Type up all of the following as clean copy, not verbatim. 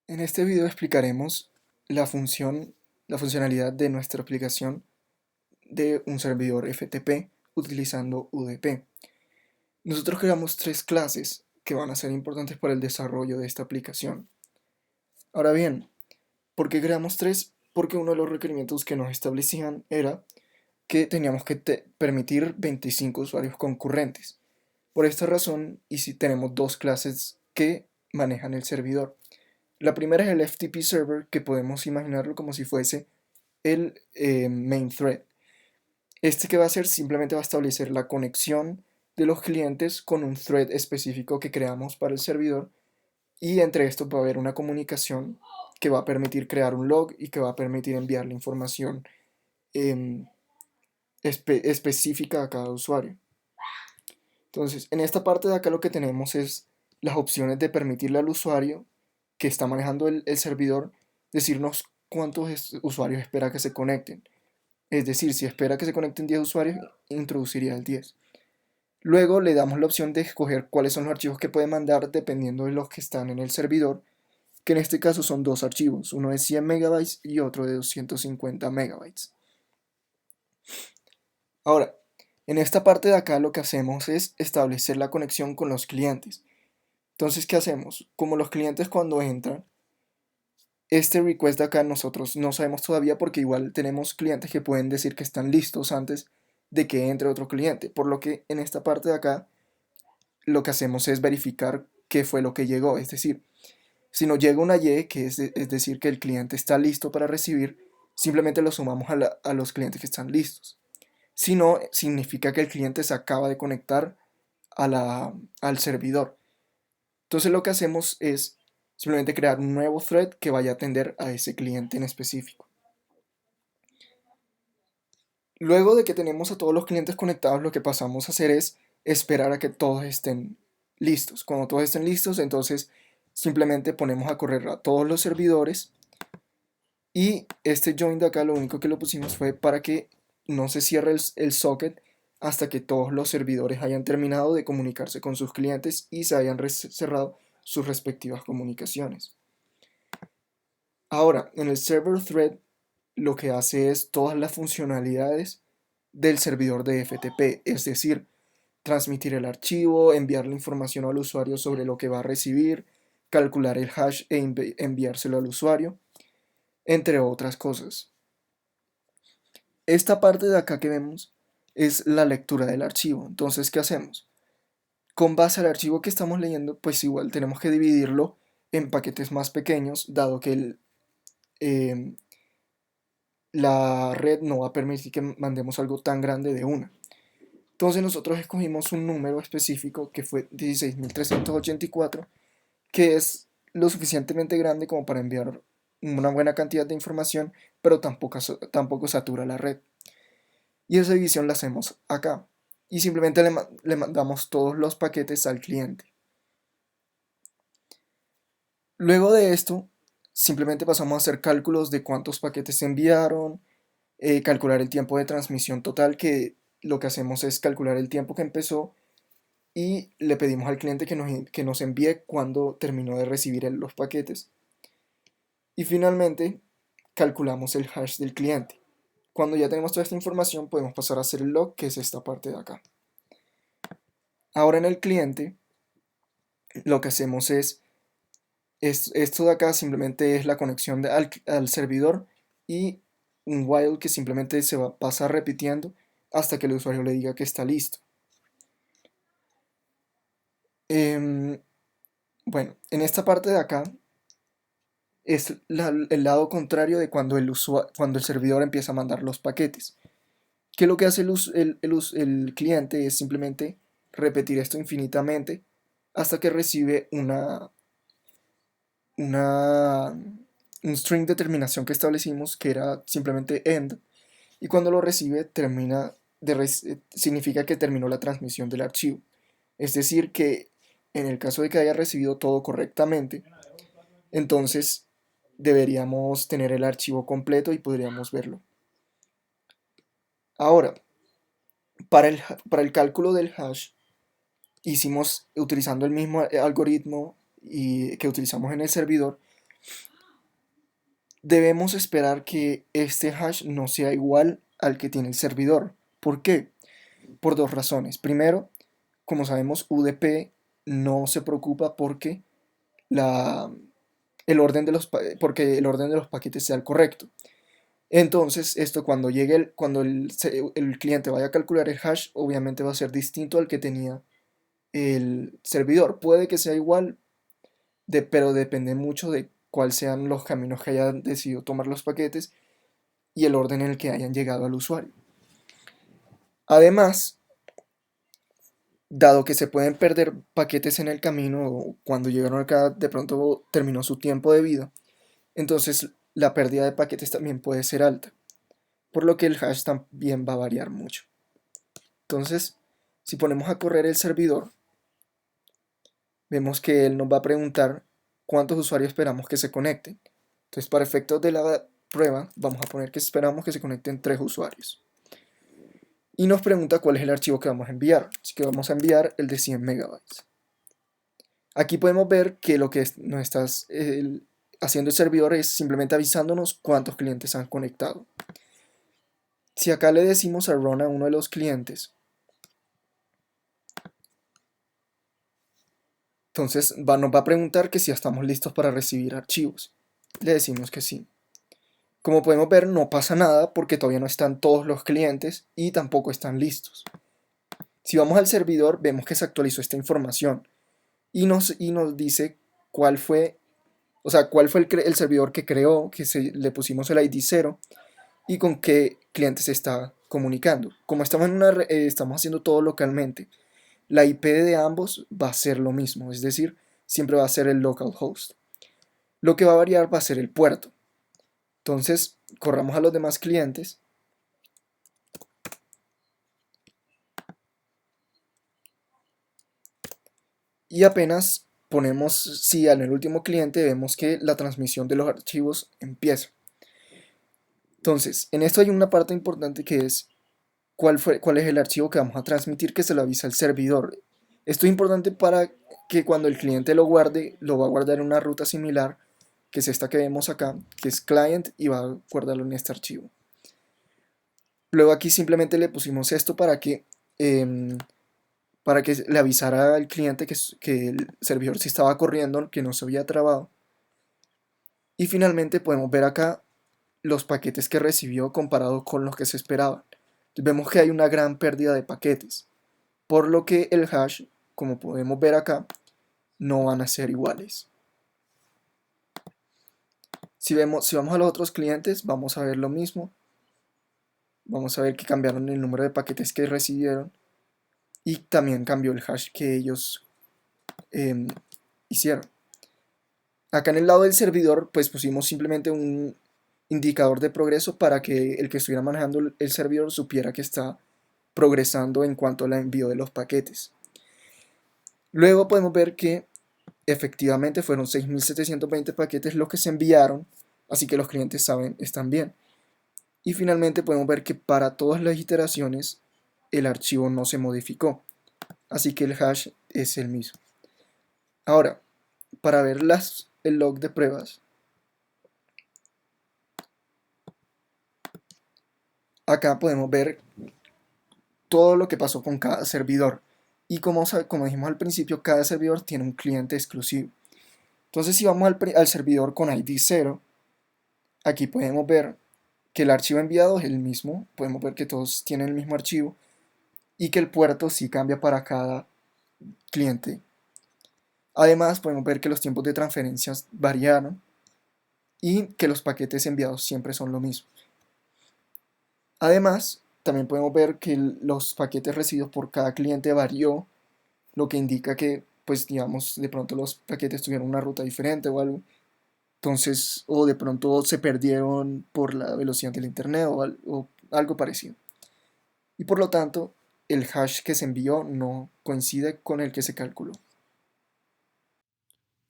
En este video explicaremos la funcionalidad de nuestra aplicación de un servidor FTP utilizando UDP. Nosotros creamos tres clases que van a ser importantes para el desarrollo de esta aplicación. Ahora bien, ¿por qué creamos tres? Porque uno de los requerimientos que nos establecían era que teníamos que permitir 25 usuarios concurrentes. Por esta razón, y si tenemos dos clases que manejan el servidor. La primera es el FTP server, que podemos imaginarlo como si fuese el main thread. Este que va a hacer simplemente va a establecer la conexión de los clientes con un thread específico que creamos para el servidor, y entre estos va a haber una comunicación que va a permitir crear un log y que va a permitir enviar la información eh, específica a cada usuario. Entonces, en esta parte de acá lo que tenemos es las opciones de permitirle al usuario que está manejando el servidor decirnos cuántos usuarios espera que se conecten. Es decir, si espera que se conecten 10 usuarios, introduciría el 10. Luego le damos la opción de escoger cuáles son los archivos que puede mandar dependiendo de los que están en el servidor, que en este caso son dos archivos, uno de 100 megabytes y otro de 250 megabytes. Ahora, en esta parte de acá lo que hacemos es establecer la conexión con los clientes. Entonces, ¿qué hacemos? Como los clientes cuando entran, este request de acá nosotros no sabemos todavía porque igual tenemos clientes que pueden decir que están listos antes de que entre otro cliente. Por lo que en esta parte de acá lo que hacemos es verificar qué fue lo que llegó. Es decir, si nos llega una Y, que es decir que el cliente está listo para recibir, simplemente lo sumamos a los clientes que están listos. Si no, significa que el cliente se acaba de conectar al servidor. Entonces lo que hacemos es simplemente crear un nuevo thread que vaya a atender a ese cliente en específico. Luego de que tenemos a todos los clientes conectados, lo que pasamos a hacer es esperar a que todos estén listos. Cuando todos estén listos, entonces simplemente ponemos a correr a todos los servidores, y este join de acá lo único que lo pusimos fue para que no se cierre el socket hasta que todos los servidores hayan terminado de comunicarse con sus clientes y se hayan cerrado sus respectivas comunicaciones. Ahora, en el server thread lo que hace es todas las funcionalidades del servidor de FTP, es decir, transmitir el archivo, enviar la información al usuario sobre lo que va a recibir, calcular el hash e enviárselo al usuario, entre otras cosas. Esta parte de acá que vemos es la lectura del archivo. Entonces, ¿qué hacemos? Con base al archivo que estamos leyendo, pues igual tenemos que dividirlo en paquetes más pequeños, dado que eh, la red no va a permitir que mandemos algo tan grande de una. Entonces nosotros escogimos un número específico que fue 16.384, que es lo suficientemente grande como para enviar una buena cantidad de información, pero tampoco satura la red. Y esa división la hacemos acá. Y simplemente le mandamos todos los paquetes al cliente. Luego de esto, simplemente pasamos a hacer cálculos de cuántos paquetes se enviaron, calcular el tiempo de transmisión total, que lo que hacemos es calcular el tiempo que empezó y le pedimos al cliente que nos envíe cuando terminó de recibir los paquetes. Y finalmente, calculamos el hash del cliente. Cuando ya tenemos toda esta información, podemos pasar a hacer el log, que es esta parte de acá. Ahora en el cliente, lo que hacemos esto de acá simplemente es la conexión al servidor, y un while que simplemente se va a pasar repitiendo hasta que el usuario le diga que está listo. Bueno, en esta parte de acá es el lado contrario de cuando el servidor empieza a mandar los paquetes. Que lo que hace el cliente es simplemente repetir esto infinitamente hasta que recibe una, un string de terminación que establecimos, que era simplemente end, y cuando lo recibe significa que terminó la transmisión del archivo. Es decir, que en el caso de que haya recibido todo correctamente, entonces deberíamos tener el archivo completo y podríamos verlo. Ahora, para el cálculo del hash, hicimos utilizando el mismo algoritmo que utilizamos en el servidor. debemos esperar que este hash no sea igual al que tiene el servidor. ¿Por qué? Por dos razones. Primero, como sabemos, UDP no se preocupa la, porque el orden de los paquetes sea el correcto. Entonces, esto cuando el cliente vaya a calcular el hash, obviamente va a ser distinto al que tenía el servidor. Puede que sea igual, pero depende mucho de cuáles sean los caminos que hayan decidido tomar los paquetes y el orden en el que hayan llegado al usuario. Además, dado que se pueden perder paquetes en el camino o cuando llegaron acá de pronto terminó su tiempo de vida, entonces la pérdida de paquetes también puede ser alta, por lo que el hash también va a variar mucho. Entonces, si ponemos a correr el servidor, vemos que él nos va a preguntar cuántos usuarios esperamos que se conecten. Entonces, para efectos de la prueba, vamos a poner que esperamos que se conecten 3 usuarios. Y nos pregunta cuál es el archivo que vamos a enviar. Así que vamos a enviar el de 100 megabytes. Aquí podemos ver que lo que nos está haciendo el servidor es simplemente avisándonos cuántos clientes han conectado. Si acá le decimos a run a uno de los clientes, entonces nos va a preguntar que si estamos listos para recibir archivos. Le decimos que sí. Como podemos ver, no pasa nada porque todavía no están todos los clientes y tampoco están listos. Si vamos al servidor, vemos que se actualizó esta información y nos dice cuál fue, cuál fue el servidor que creó, le pusimos el ID 0 y con qué cliente se está comunicando. Como estamos haciendo todo localmente, la IP de ambos va a ser lo mismo, es decir, siempre va a ser el localhost. Lo que va a variar va a ser el puerto. Entonces, corramos a los demás clientes. Y apenas ponemos sí en el último cliente, vemos que la transmisión de los archivos empieza. Entonces, en esto hay una parte importante que es cuál es el archivo que vamos a transmitir, que se lo avisa al servidor. Esto es importante para que cuando el cliente lo guarde, lo va a guardar en una ruta similar, que es esta que vemos acá, que es client, y va a guardarlo en este archivo. Luego aquí simplemente le pusimos esto para que le avisara al cliente que el servidor sí estaba corriendo, que no se había trabado. Y finalmente podemos ver acá los paquetes que recibió comparado con los que se esperaban. Entonces vemos que hay una gran pérdida de paquetes, por lo que el hash, como podemos ver acá, no van a ser iguales. Si vamos a los otros clientes, vamos a ver lo mismo. Vamos a ver que cambiaron el número de paquetes que recibieron y también cambió el hash que ellos hicieron. Acá en el lado del servidor, pues pusimos simplemente un indicador de progreso para que el que estuviera manejando el servidor supiera que está progresando en cuanto al envío de los paquetes. Luego podemos ver que efectivamente fueron 6.720 paquetes los que se enviaron, así que los clientes están bien. Y finalmente podemos ver que para todas las iteraciones el archivo no se modificó, así que el hash es el mismo. Ahora, para ver el log de pruebas, acá podemos ver todo lo que pasó con cada servidor. Y como dijimos al principio, cada servidor tiene un cliente exclusivo. Entonces, si vamos al servidor con ID 0, aquí podemos ver que el archivo enviado es el mismo. Podemos ver que todos tienen el mismo archivo y que el puerto sí cambia para cada cliente. Además, podemos ver que los tiempos de transferencias variaron y que los paquetes enviados siempre son lo mismo. Además, también podemos ver que los paquetes recibidos por cada cliente varió, lo que indica que, pues digamos, de pronto los paquetes tuvieron una ruta diferente o algo. Entonces, o de pronto se perdieron por la velocidad del internet o algo parecido. Y por lo tanto, el hash que se envió no coincide con el que se calculó.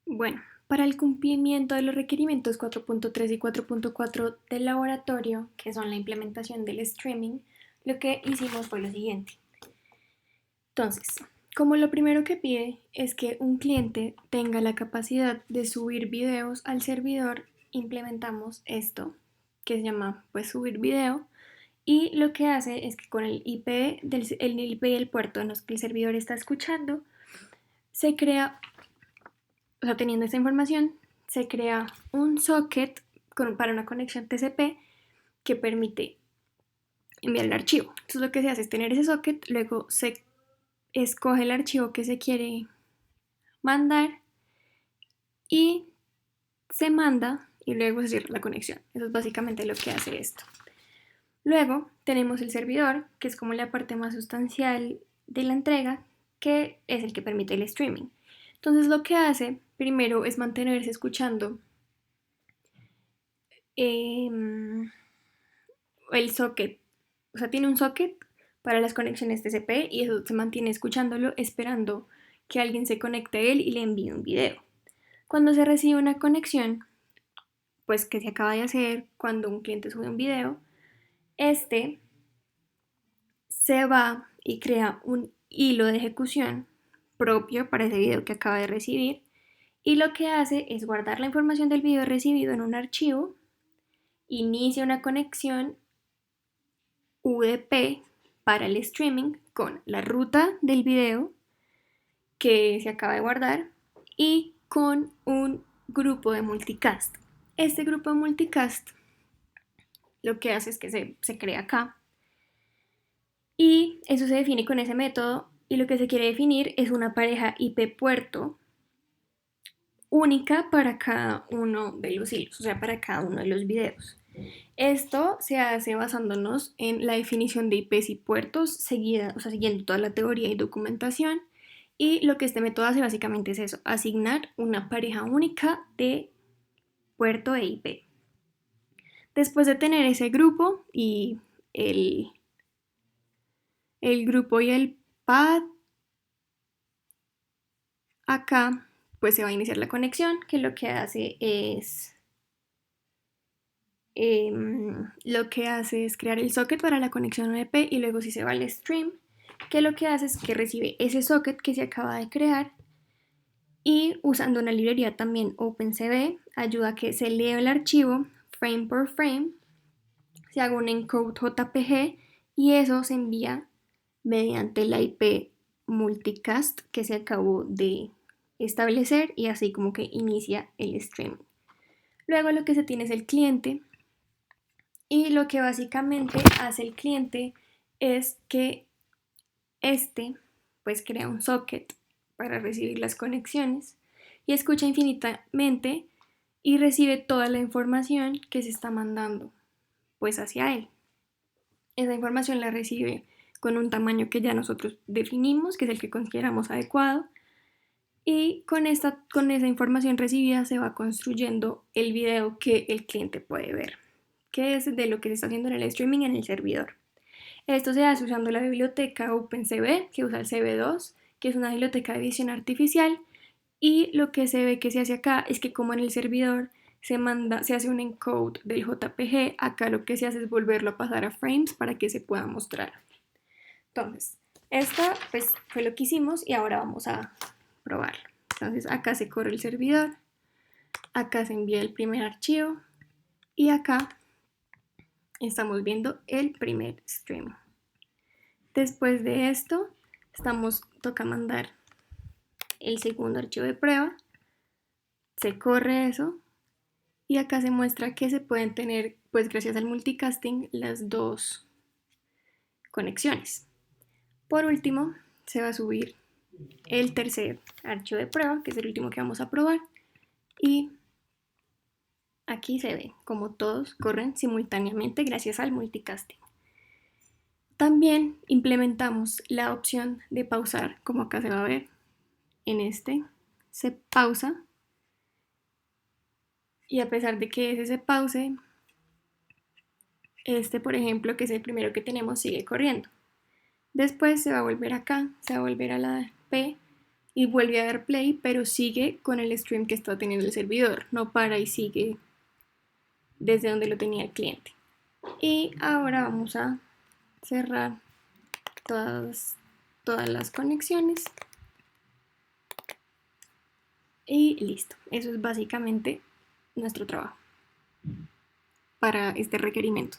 Bueno, para el cumplimiento de los requerimientos 4.3 y 4.4 del laboratorio, que son la implementación del streaming, lo que hicimos fue lo siguiente. Entonces, como lo primero que pide es que un cliente tenga la capacidad de subir videos al servidor implementamos esto que se llama pues subir video, y lo que hace es que con el IP del puerto en los que el servidor está escuchando, se crea, o sea, teniendo esta información, se crea un socket para una conexión TCP que permite enviar el archivo. Entonces lo que se hace es tener ese socket, luego se escoge el archivo que se quiere mandar y se manda y luego se cierra la conexión. Eso es básicamente lo que hace esto. Luego tenemos el servidor, que es como la parte más sustancial de la entrega, que es el que permite el streaming. Entonces lo que hace primero es mantenerse escuchando el socket, o sea, tiene un socket para las conexiones TCP y eso se mantiene escuchándolo esperando que alguien se conecte a él y le envíe un video. Cuando se recibe una conexión, pues que se acaba de hacer cuando un cliente sube un video, este se va y crea un hilo de ejecución propio para ese video que acaba de recibir, y lo que hace es guardar la información del video recibido en un archivo, inicia una conexión UDP para el streaming con la ruta del video que se acaba de guardar y con un grupo de multicast. Este grupo de multicast lo que hace es que se crea acá y eso se define con ese método, y lo que se quiere definir es una pareja IP puerto única para cada uno de los hilos, o sea, para cada uno de los videos. Esto se hace basándonos en la definición de IPs y puertos siguiendo toda la teoría y documentación, y lo que este método hace básicamente es eso, asignar una pareja única de puerto e IP. Después de tener ese grupo y el grupo y el pad, acá pues se va a iniciar la conexión, que lo que hace es crear el socket para la conexión ODP, y luego si se va al stream, que lo que hace es que recibe ese socket que se acaba de crear y usando una librería también OpenCV ayuda a que se lea el archivo frame por frame, se haga un encode JPG y eso se envía mediante la IP multicast que se acabó de establecer, y así como que inicia el stream. Luego lo que se tiene es el cliente, y lo que básicamente hace el cliente es que pues crea un socket para recibir las conexiones y escucha infinitamente y recibe toda la información que se está mandando pues hacia él. Esa información la recibe con un tamaño que ya nosotros definimos, que es el que consideramos adecuado, y con esa información recibida se va construyendo el video que el cliente puede ver, que es de lo que se está haciendo en el streaming en el servidor. Esto se hace usando la biblioteca OpenCV, que usa el CV2, que es una biblioteca de edición artificial, y lo que se ve que se hace acá es que como en el servidor se hace un encode del JPG, acá lo que se hace es volverlo a pasar a frames para que se pueda mostrar. Entonces, esto pues fue lo que hicimos y ahora vamos a probarlo. Entonces acá se corre el servidor, acá se envía el primer archivo y acá estamos viendo el primer stream. Después de esto, toca mandar el segundo archivo de prueba, se corre eso y acá se muestra que se pueden tener, pues gracias al multicasting, las dos conexiones. Por último, se va a subir el tercer archivo de prueba, que es el último que vamos a probar, y aquí se ve como todos corren simultáneamente gracias al multicasting. También implementamos la opción de pausar, como acá se va a ver. En este se pausa y a pesar de que ese se pause, este por ejemplo, que es el primero que tenemos, sigue corriendo. Después se va a volver acá, se va a volver a la P y vuelve a dar play, pero sigue con el stream que está teniendo el servidor, no para y sigue desde donde lo tenía el cliente. Y ahora vamos a cerrar todas las conexiones y listo. Eso es básicamente nuestro trabajo. para este requerimiento.